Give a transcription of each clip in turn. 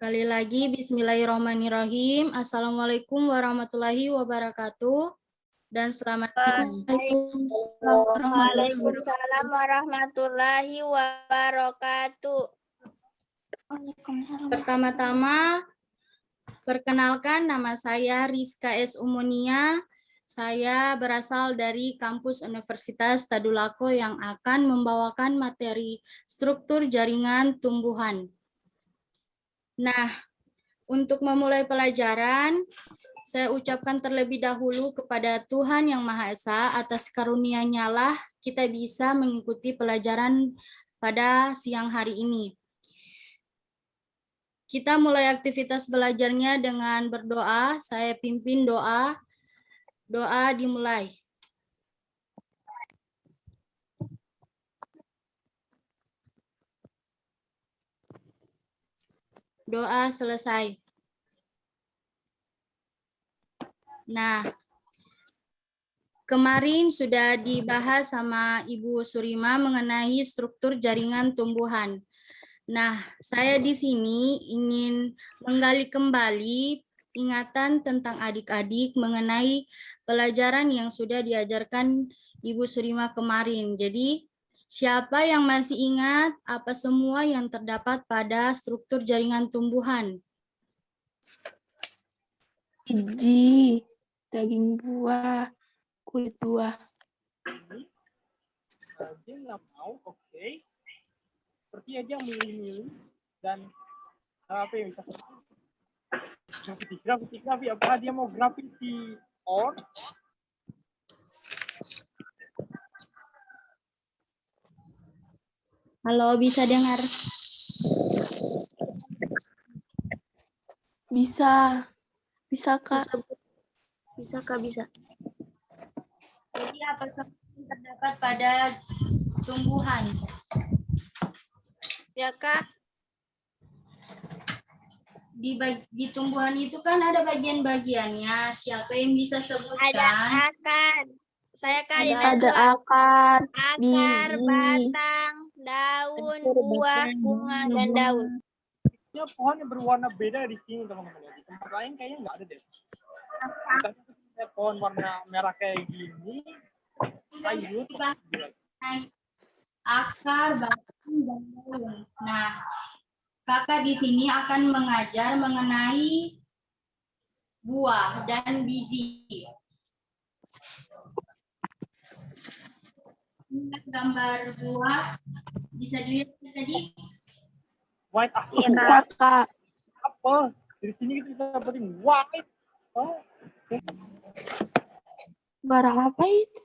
Sekali lagi, bismillahirrahmanirrahim. Assalamualaikum warahmatullahi wabarakatuh. Dan selamat siang. Waalaikumsalam warahmatullahi wabarakatuh. Pertama-tama, perkenalkan nama saya Rizka S. Umunia. Saya berasal dari kampus Universitas Tadulako yang akan membawakan materi struktur jaringan tumbuhan. Nah, untuk memulai pelajaran, saya ucapkan terlebih dahulu kepada Tuhan Yang Maha Esa, atas karunia-Nya lah kita bisa mengikuti pelajaran pada siang hari ini. Kita mulai aktivitas belajarnya dengan berdoa. Saya pimpin doa. Doa dimulai. Doa selesai. Nah, kemarin sudah dibahas sama Ibu Surima mengenai struktur jaringan tumbuhan. Nah, saya di sini ingin menggali kembali ingatan tentang adik-adik mengenai pelajaran yang sudah diajarkan Ibu Surima kemarin. Jadi, siapa yang masih ingat apa semua yang terdapat pada struktur jaringan tumbuhan? Biji, daging buah, kulit buah. Dia nggak mau, oke. Seperti aja milih-milih dan apa yang bisa graffiti, apakah dia mau graffiti or Halo, bisa dengar? Bisa, Kak. Bisa Kak, bisa. Jadi apa saja yang terdapat pada tumbuhan? Ya Kak. Di tumbuhan itu kan ada bagian-bagiannya. Siapa yang bisa sebutkan? Ada akar. Saya Kak Ada akar, akar, biji, batang, daun, buah, bunga, dan daun. ya pohon yang berwarna beda di sini teman-teman. Di tempat lain kayaknya nggak ada deh. Kita pohon warna merah kayak gini, kayu tuh. Akar, batang, dan daun. Nah, kakak di sini akan mengajar mengenai buah dan biji. Ingat gambar buah, bisa dilihat tadi? White apple. bisa, Kak. Apple. Dari sini kita bisa dapetin white. Oh. Barang apa itu?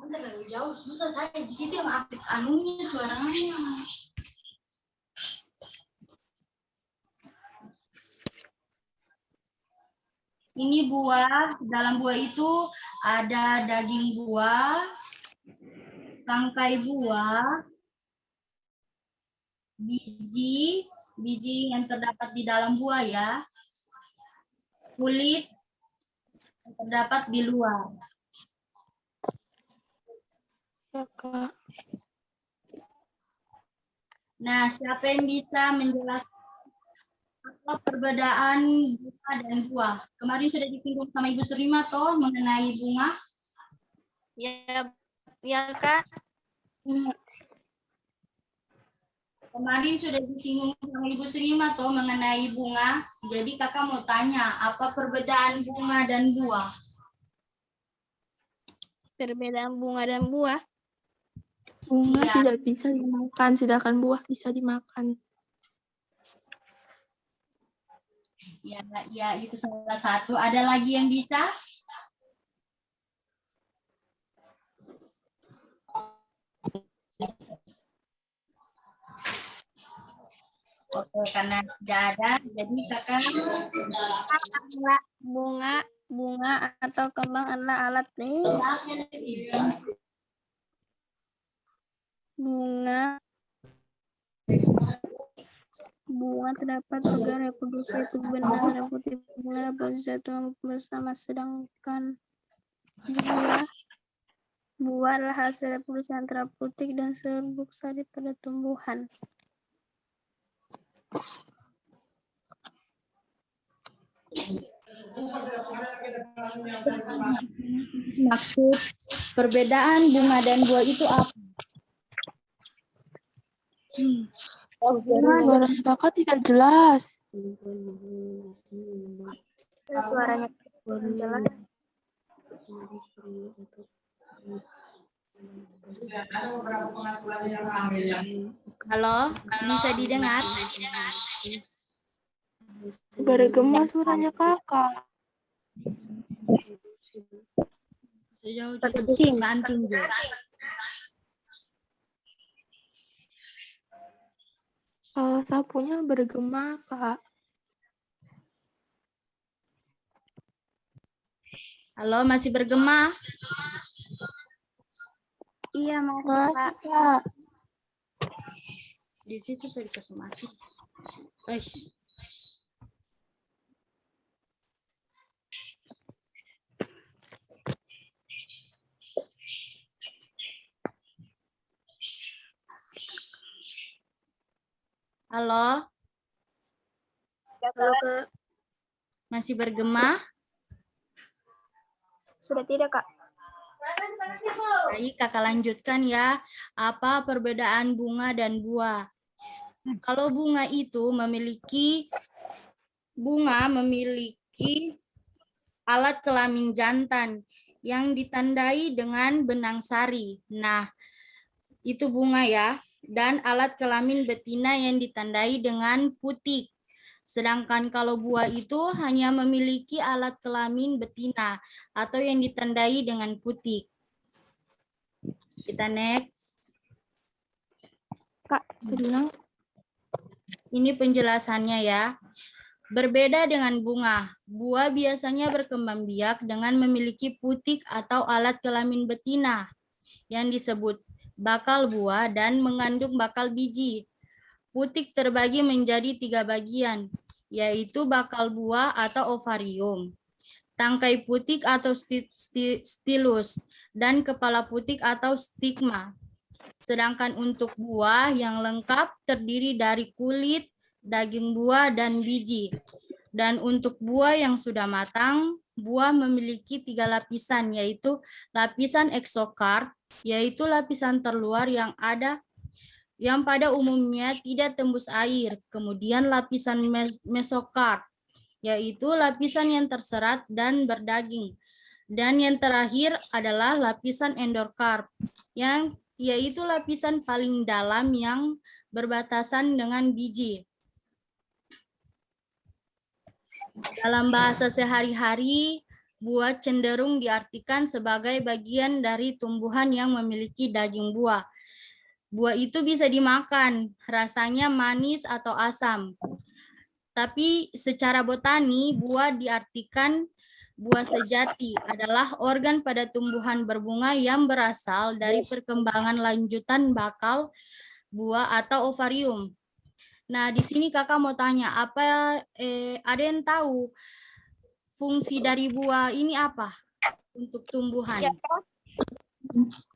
Terlalu jauh, susah saya di situ yang aktif anunya suaranya. Ini buah, dalam buah itu ada daging buah, tangkai buah, biji yang terdapat di dalam buah ya, kulit yang terdapat di luar. Ya, Kak. Nah, siapa yang bisa menjelaskan apa perbedaan bunga dan buah? Kemarin sudah disinggung sama Ibu Surima toh mengenai bunga. Ya Kak. Kemarin sudah disinggung sama Ibu Surima toh mengenai bunga. Jadi kakak mau tanya, apa perbedaan bunga dan buah? Perbedaan bunga dan buah. Bunga Iya. tidak bisa dimakan, sedangkan buah bisa dimakan. Ya, itu salah satu. Ada lagi yang bisa? Oke, karena tidak ada, jadi kakak Bunga atau kembang adalah alat nih. Bunga bunga terdapat tiga reproduksi, yaitu benar reproduksi bunga reproduksi satu bersama, sedangkan buah adalah hasil reproduksi antara putik dan serbuk sari pada tumbuhan. Maksud perbedaan bunga dan buah itu apa? Suara kakak tidak jelas. Suaranya jelas. Halo, bisa didengar? Bergema suaranya kakak. Sejauh banting Jo. Sapunya bergema, Kak. Halo, masih bergema? Iya, Mas. Masih, Kak. Di situ saya dikasih mati. Guys. Halo, Halo, Kak. masih bergema? Sudah tidak, Kak? Baik, kakak lanjutkan ya. Apa perbedaan bunga dan buah? Kalau bunga itu memiliki alat kelamin jantan yang ditandai dengan benang sari. Nah, itu bunga ya. Dan alat kelamin betina yang ditandai dengan putik. Sedangkan kalau buah itu hanya memiliki alat kelamin betina atau yang ditandai dengan putik. Kita next. Kak, sedang. Ini penjelasannya ya. Berbeda dengan bunga, buah biasanya berkembang biak dengan memiliki putik atau alat kelamin betina yang disebut bakal buah dan mengandung bakal biji. Putik terbagi menjadi 3 bagian, yaitu bakal buah atau ovarium, tangkai putik atau stilus, dan kepala putik atau stigma. Sedangkan untuk buah yang lengkap terdiri dari kulit, daging buah, dan biji. Dan untuk buah yang sudah matang, buah memiliki 3 lapisan, yaitu lapisan eksokarp, yaitu lapisan terluar yang pada umumnya tidak tembus air. Kemudian lapisan mesokarp, yaitu lapisan yang terserat dan berdaging. Dan yang terakhir adalah lapisan endokarp, yaitu lapisan paling dalam yang berbatasan dengan biji. Dalam bahasa sehari-hari, buah cenderung diartikan sebagai bagian dari tumbuhan yang memiliki daging buah. Buah itu bisa dimakan, rasanya manis atau asam. Tapi secara botani, buah diartikan buah sejati adalah organ pada tumbuhan berbunga yang berasal dari perkembangan lanjutan bakal buah atau ovarium. Nah, di sini kakak mau tanya, ada yang tahu fungsi dari buah ini apa untuk tumbuhan? Ya,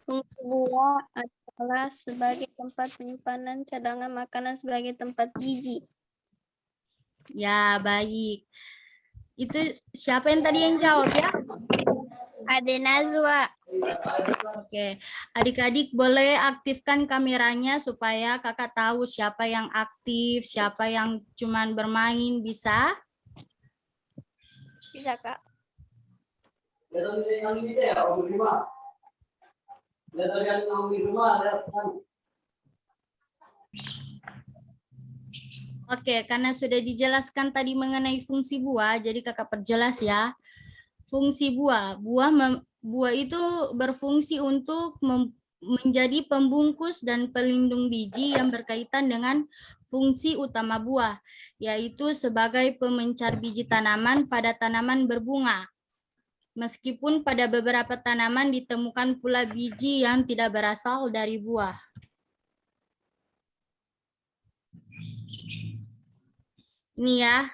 fungsi buah adalah sebagai tempat penyimpanan cadangan makanan sebagai tempat biji. Ya, baik. Itu siapa yang tadi yang jawab ya? Ade Nazwa. Oke, adik-adik boleh aktifkan kameranya supaya kakak tahu siapa yang aktif, siapa yang cuman bermain, bisa? Bisa, Kak. Oke, karena sudah dijelaskan tadi mengenai fungsi buah, jadi kakak perjelas ya. Fungsi buah, buah itu berfungsi untuk menjadi pembungkus dan pelindung biji yang berkaitan dengan fungsi utama buah, yaitu sebagai pemencar biji tanaman pada tanaman berbunga. Meskipun pada beberapa tanaman ditemukan pula biji yang tidak berasal dari buah. Ini ya,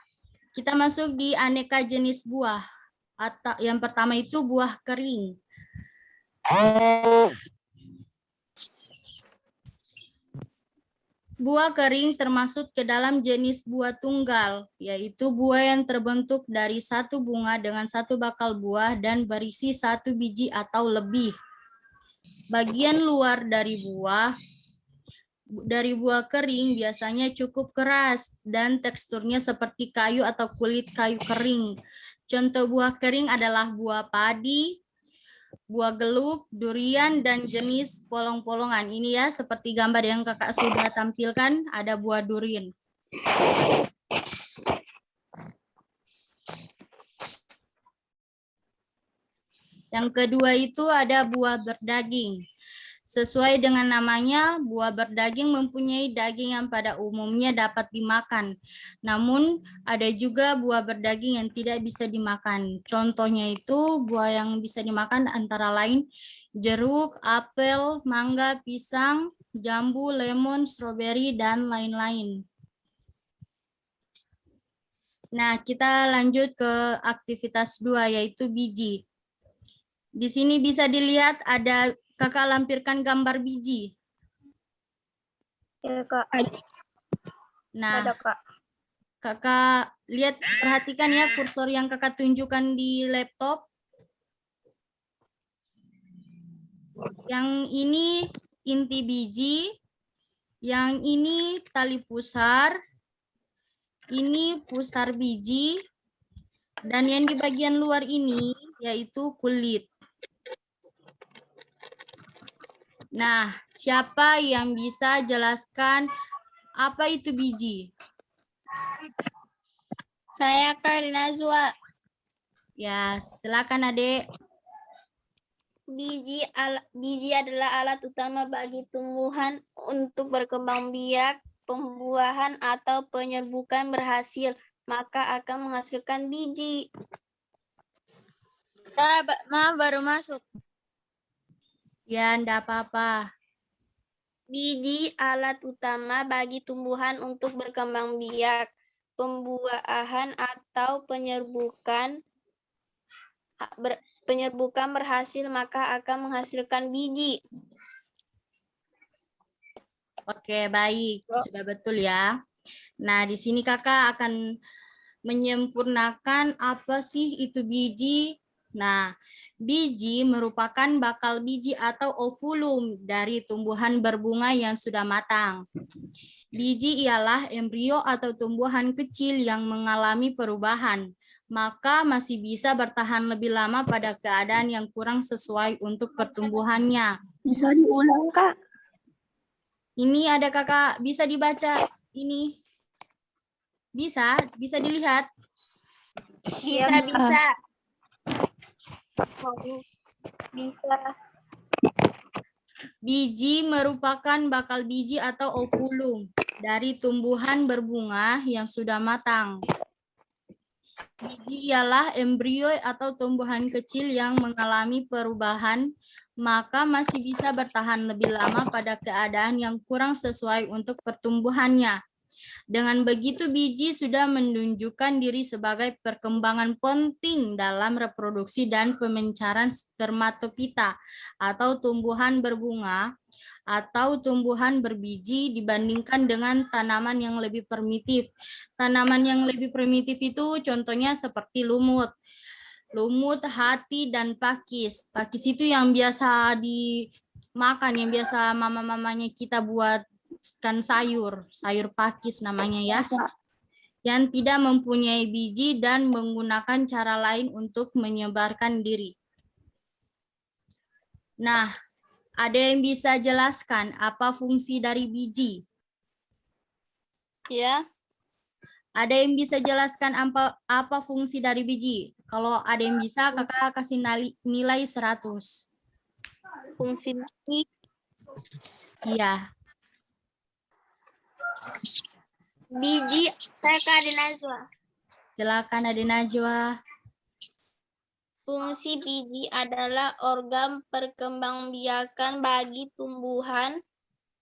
kita masuk di aneka jenis buah. Atau yang pertama itu buah kering. Buah kering termasuk ke dalam jenis buah tunggal, yaitu buah yang terbentuk dari satu bunga dengan satu bakal buah dan berisi satu biji atau lebih. Bagian luar dari buah kering biasanya cukup keras dan teksturnya seperti kayu atau kulit kayu kering. Contoh buah kering adalah buah padi, buah geluk, durian, dan jenis polong-polongan. Ini ya, seperti gambar yang kakak sudah tampilkan, ada buah durian. Yang kedua itu ada buah berdaging. Sesuai dengan namanya, buah berdaging mempunyai daging yang pada umumnya dapat dimakan. Namun, ada juga buah berdaging yang tidak bisa dimakan. Contohnya itu buah yang bisa dimakan antara lain jeruk, apel, mangga, pisang, jambu, lemon, stroberi, dan lain-lain. Nah, kita lanjut ke aktivitas 2, yaitu biji. Di sini bisa dilihat ada, kakak lampirkan gambar biji. Ya, Kak. Nah, Ada, Kak. kakak lihat, perhatikan ya kursor yang kakak tunjukkan di laptop. Yang ini inti biji, yang ini tali pusar, ini pusar biji, dan yang di bagian luar ini yaitu kulit. Nah, siapa yang bisa jelaskan apa itu biji? Saya Kak Nazwa. Ya, silakan Adek. Biji adalah alat utama bagi tumbuhan untuk berkembang biak, pembuahan atau penyerbukan berhasil, maka akan menghasilkan biji. Maaf, baru masuk. Ya, enggak apa-apa. Biji alat utama bagi tumbuhan untuk berkembang biak, pembuahan atau penyerbukan berhasil, maka akan menghasilkan biji. Oke, baik. Sudah betul ya. Nah, di sini kakak akan menyempurnakan apa sih itu biji. Nah, biji merupakan bakal biji atau ovulum dari tumbuhan berbunga yang sudah matang. Biji ialah embrio atau tumbuhan kecil yang mengalami perubahan, maka masih bisa bertahan lebih lama pada keadaan yang kurang sesuai untuk pertumbuhannya. Bisa diulang, Kak? Ini ada kakak, bisa dibaca ini. Bisa dilihat. Bisa. Biji merupakan bakal biji atau ovulum dari tumbuhan berbunga yang sudah matang. Biji ialah embrio atau tumbuhan kecil yang mengalami perubahan, maka masih bisa bertahan lebih lama pada keadaan yang kurang sesuai untuk pertumbuhannya. Dengan begitu, biji sudah menunjukkan diri sebagai perkembangan penting dalam reproduksi dan pemencaran spermatopita atau tumbuhan berbunga atau tumbuhan berbiji dibandingkan dengan tanaman yang lebih primitif. Tanaman yang lebih primitif itu contohnya seperti lumut, hati, dan pakis. Pakis itu yang biasa dimakan, yang biasa mama-mamanya kita buatkan sayur pakis namanya ya. Yang tidak mempunyai biji dan menggunakan cara lain untuk menyebarkan diri. Nah, ada yang bisa jelaskan apa fungsi dari biji? Ya. Ada yang bisa jelaskan apa fungsi dari biji? Kalau ada yang bisa, kakak kasih nilai 100. Fungsi biji. Iya. Biji, saya Kak Nazwa. Silakan Ade Najwa. Fungsi biji adalah organ perkembangbiakan bagi tumbuhan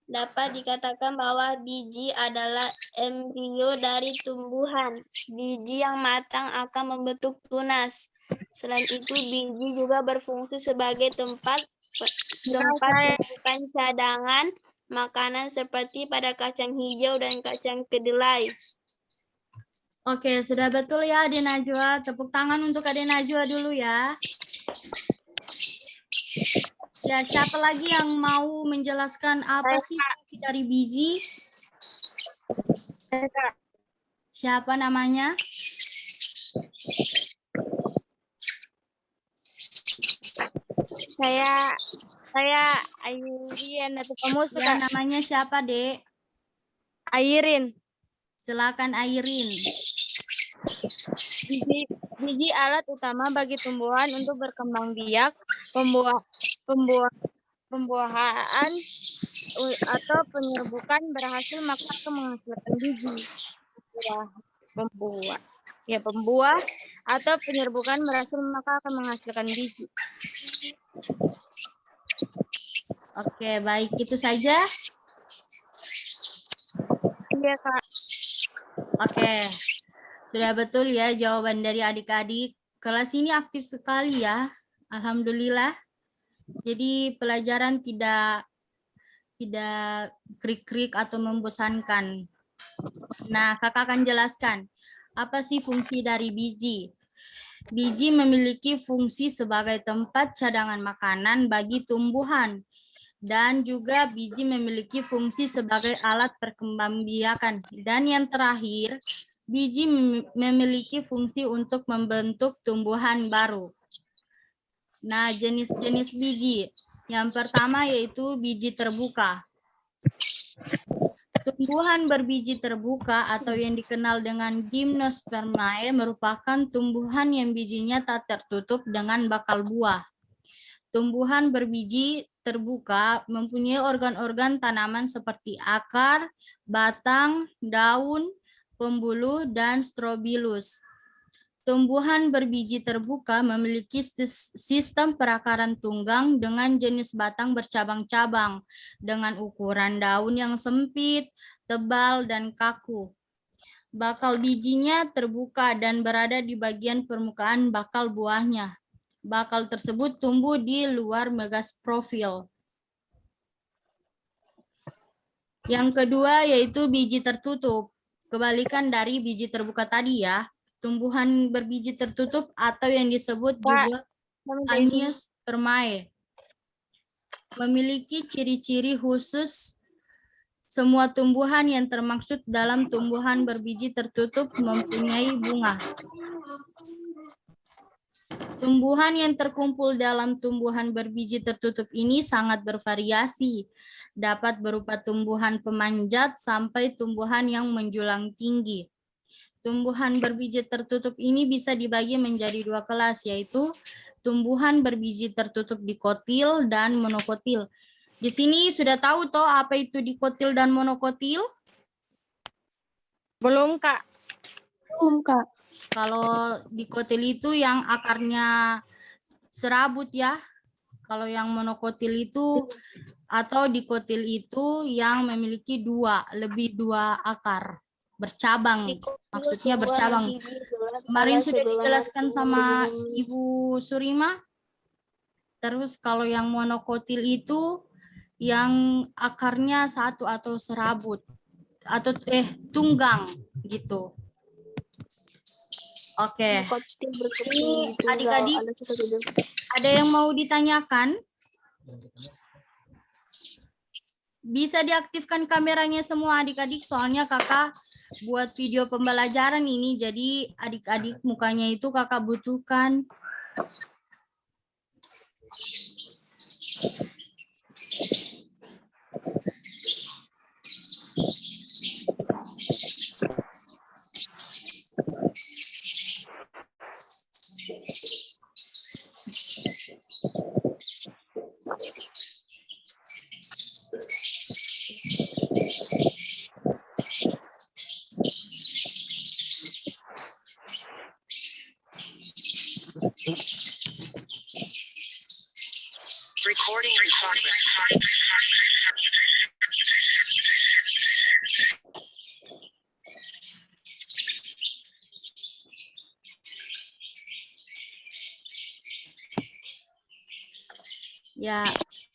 dapat dikatakan bahwa biji adalah embrio dari tumbuhan. Biji yang matang akan membentuk tunas. Selain itu, biji juga berfungsi sebagai tempat pembentukan cadangan makanan seperti pada kacang hijau dan kacang kedelai. Oke, sudah betul ya Adik Najwa. Tepuk tangan untuk Adik Najwa dulu ya. Ya, siapa lagi yang mau menjelaskan apa sih fungsi dari biji? Siapa namanya? Saya Airin atau kamu Ya, suka namanya siapa, Dek? Airin. Silakan Airin. Biji alat utama bagi tumbuhan untuk berkembang biak, pembuahan atau penyerbukan berhasil maka akan menghasilkan biji. Pembuah atau penyerbukan berhasil maka akan menghasilkan biji. Oke, baik. Itu saja. Iya, Kak. Oke. Sudah betul ya jawaban dari adik-adik. Kelas ini aktif sekali ya. Alhamdulillah. Jadi pelajaran tidak krik-krik atau membosankan. Nah, kakak akan jelaskan apa sih fungsi dari biji. Biji memiliki fungsi sebagai tempat cadangan makanan bagi tumbuhan. Dan juga biji memiliki fungsi sebagai alat perkembangbiakan. Dan yang terakhir, biji memiliki fungsi untuk membentuk tumbuhan baru. Nah, jenis-jenis biji. Yang pertama yaitu biji terbuka. Tumbuhan berbiji terbuka atau yang dikenal dengan gimnospermae merupakan tumbuhan yang bijinya tak tertutup dengan bakal buah. Tumbuhan berbiji terbuka mempunyai organ-organ tanaman seperti akar, batang, daun, pembuluh, dan strobilus. Tumbuhan berbiji terbuka memiliki sistem perakaran tunggang dengan jenis batang bercabang-cabang, dengan ukuran daun yang sempit, tebal, dan kaku. Bakal bijinya terbuka dan berada di bagian permukaan bakal buahnya. Bakal tersebut tumbuh di luar megasprofil. Yang kedua yaitu biji tertutup. Kebalikan dari biji terbuka tadi ya. Tumbuhan berbiji tertutup atau yang disebut juga angiospermae. Memiliki ciri-ciri khusus. Semua tumbuhan yang termaksud dalam tumbuhan berbiji tertutup mempunyai bunga. Tumbuhan yang terkumpul dalam tumbuhan berbiji tertutup ini sangat bervariasi. Dapat berupa tumbuhan pemanjat sampai tumbuhan yang menjulang tinggi. Tumbuhan berbiji tertutup ini bisa dibagi menjadi dua kelas, yaitu tumbuhan berbiji tertutup dikotil dan monokotil. Di sini sudah tahu toh apa itu dikotil dan monokotil? Belum, Kak. Belum, Kak. Kalau dikotil itu yang akarnya serabut ya. Kalau yang monokotil itu atau dikotil itu yang memiliki lebih dua akar bercabang. Maksudnya bercabang. Kemarin sudah dijelaskan sama Ibu Surima. Terus kalau yang monokotil itu yang akarnya satu atau serabut atau tunggang gitu. Oke. Ini adik-adik ada yang mau ditanyakan? Bisa diaktifkan kameranya semua adik-adik, soalnya kakak buat video pembelajaran ini, jadi adik-adik mukanya itu kakak butuhkan. Recording in progress. Ya,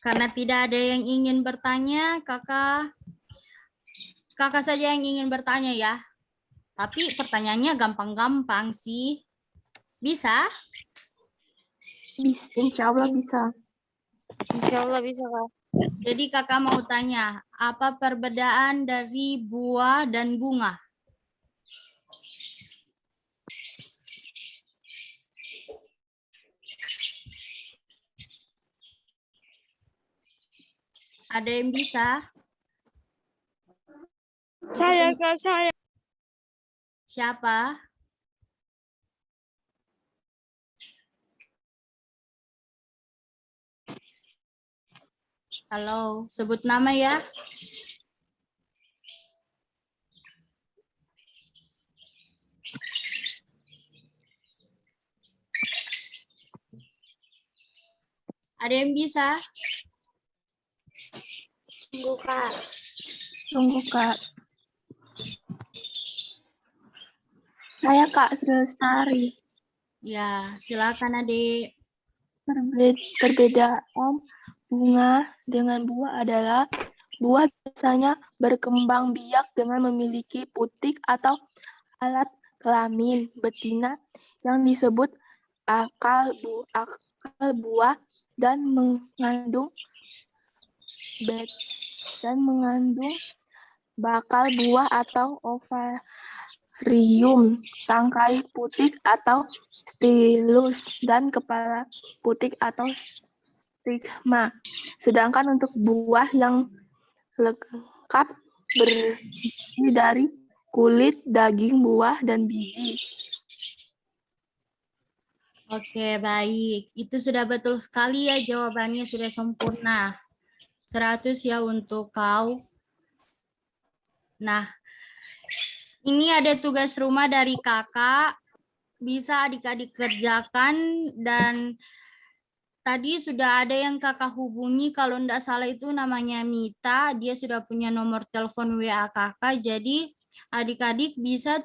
karena tidak ada yang ingin bertanya, kakak saja yang ingin bertanya ya. Tapi pertanyaannya gampang-gampang sih. Bisa? Bisa, insya Allah bisa. Insya Allah bisa, Kak. Jadi kakak mau tanya, apa perbedaan dari buah dan bunga? Ada yang bisa? Saya, Kak, saya. Siapa? Halo, sebut nama ya. Ada yang bisa? Tunggu, Kak. Tunggu, Kak. Saya Kak Sri Lestari. Ya, silakan adik. Perbedaan bunga dengan buah adalah buah biasanya berkembang biak dengan memiliki putik atau alat kelamin betina yang disebut akal buah dan mengandung bakal buah atau ovarium, tangkai putik atau stilus, dan kepala putik atau stigma. Sedangkan untuk buah yang lengkap berdiri dari kulit, daging buah, dan biji. Oke, baik. Itu sudah betul sekali ya, jawabannya sudah sempurna. 100 ya untuk kau. Nah, ini ada tugas rumah dari kakak. Bisa adik-adik kerjakan dan tadi sudah ada yang kakak hubungi, kalau tidak salah itu namanya Mita. Dia sudah punya nomor telepon WA kakak, jadi adik-adik bisa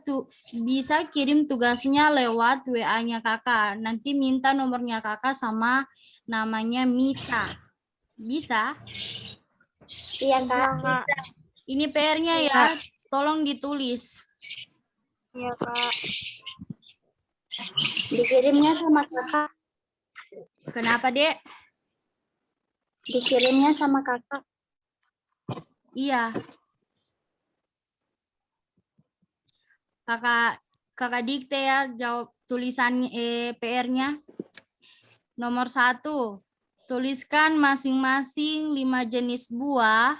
kirim tugasnya lewat WA-nya kakak. Nanti minta nomornya kakak sama namanya Mita. Bisa? Iya, Kak. Kak. Ini PR-nya ya, tolong ditulis. Iya, Kak. Dikirimnya sama kakak. Kenapa, Dek? Dikirimnya sama kakak. Iya. Kakak dikte ya jawab tulisan PR-nya. Nomor 1, tuliskan masing-masing 5 jenis buah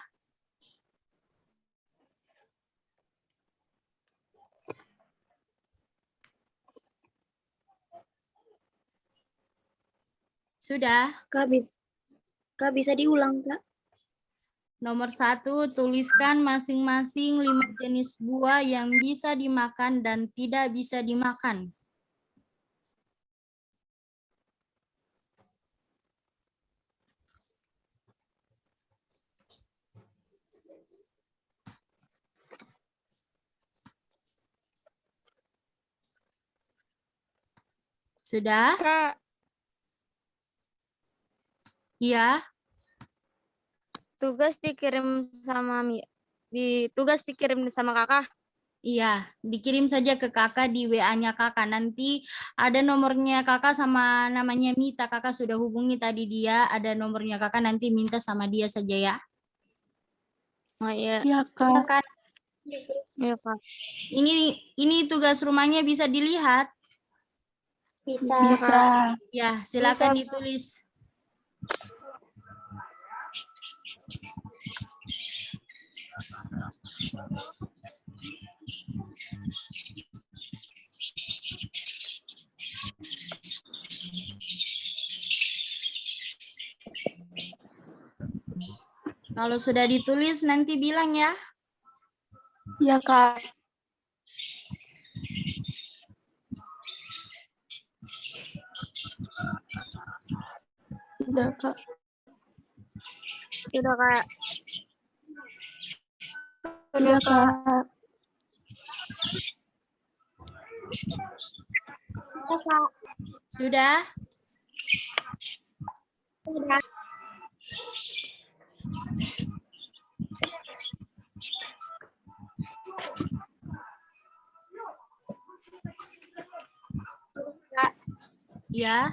sudah. Kak bisa diulang, Kak? Nomor 1, tuliskan masing-masing 5 jenis buah yang bisa dimakan dan tidak bisa dimakan. Sudah? Kak, Iya. tugas dikirim sama kakak. Iya, dikirim saja ke kakak di WA-nya kakak. Nanti ada nomornya kakak sama namanya Mita. Kakak sudah hubungi tadi dia, ada nomornya kakak, nanti minta sama dia saja ya. Oh iya. Iya, Kak. Iya, Kak. Ini tugas rumahnya bisa dilihat. Bisa. Bisa. Ya, silakan Bisa. ditulis. Kalau sudah ditulis nanti bilang ya. Iya, Kak. Sudah, Kak. Sudah, Kak. Sudah, Kak. Sudah? Ya.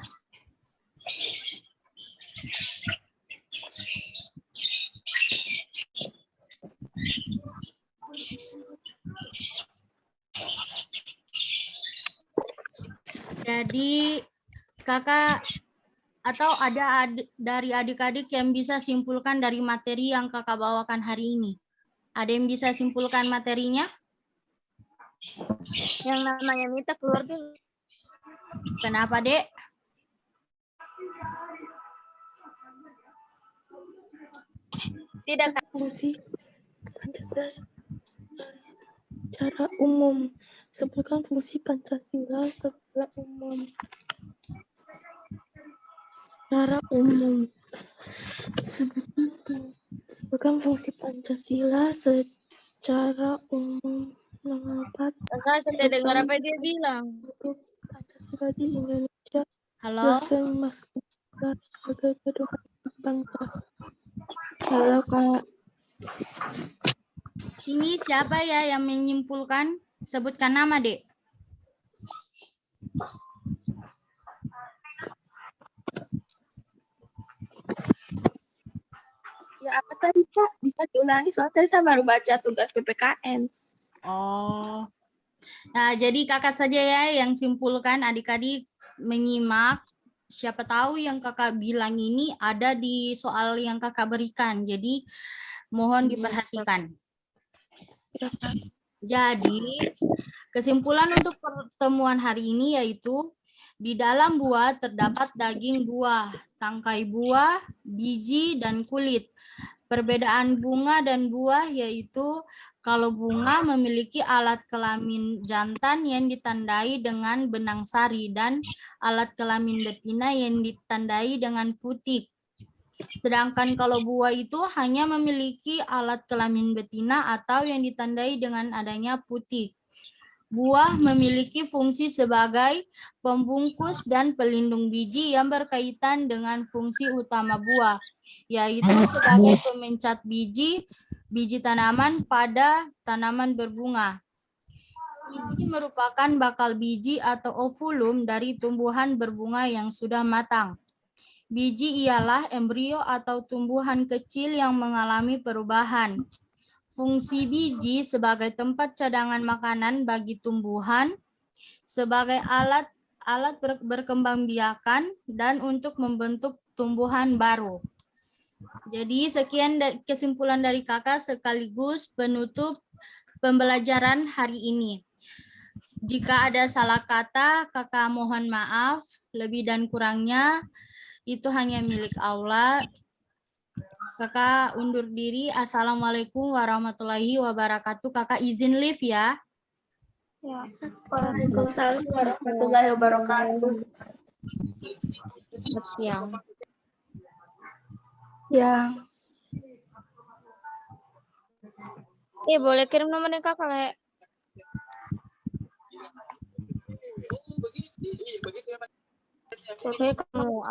Jadi kakak atau ada dari adik-adik yang bisa simpulkan dari materi yang kakak bawakan hari ini? Ada yang bisa simpulkan materinya? Yang namanya Mita keluar dulu. Kenapa, Dek? Tidak, Kak. Fungsi Pancasila secara umum. Sebutkan fungsi Pancasila secara umum. Secara umum. Sebutkan fungsi Pancasila secara umum. Mengapa Kakak sudah dengar apa dia bilang? Pancasila di Indonesia Halo? dimaksudkan sebagai pedoman bangsa. Halo, Kak. Ini siapa ya yang menyimpulkan? Sebutkan nama, Dek. Ya, apa tadi, Kak? Bisa diulangi, soalnya saya baru baca tugas PPKN. Oh. Nah, jadi kakak saja ya yang simpulkan, adik-adik menyimak. Siapa tahu yang kakak bilang ini ada di soal yang kakak berikan. Jadi mohon diperhatikan. Jadi kesimpulan untuk pertemuan hari ini yaitu di dalam buah terdapat daging buah, tangkai buah, biji, dan kulit. Perbedaan bunga dan buah yaitu kalau bunga memiliki alat kelamin jantan yang ditandai dengan benang sari dan alat kelamin betina yang ditandai dengan putik. Sedangkan kalau buah itu hanya memiliki alat kelamin betina atau yang ditandai dengan adanya putik. Buah memiliki fungsi sebagai pembungkus dan pelindung biji yang berkaitan dengan fungsi utama buah, yaitu sebagai pemencat biji tanaman pada tanaman berbunga. Biji merupakan bakal biji atau ovulum dari tumbuhan berbunga yang sudah matang. Biji ialah embrio atau tumbuhan kecil yang mengalami perubahan. Fungsi biji sebagai tempat cadangan makanan bagi tumbuhan, sebagai alat berkembangbiakan, dan untuk membentuk tumbuhan baru. Jadi sekian kesimpulan dari kakak sekaligus penutup pembelajaran hari ini. Jika ada salah kata, kakak mohon maaf. Lebih dan kurangnya itu hanya milik Allah. Kakak undur diri. Assalamualaikum warahmatullahi wabarakatuh. Kakak izin live ya. Ya. Waalaikumsalam warahmatullahi wabarakatuh. Selamat siang. Ya. Boleh kirim nomornya Kakak, Le? Oke, kamu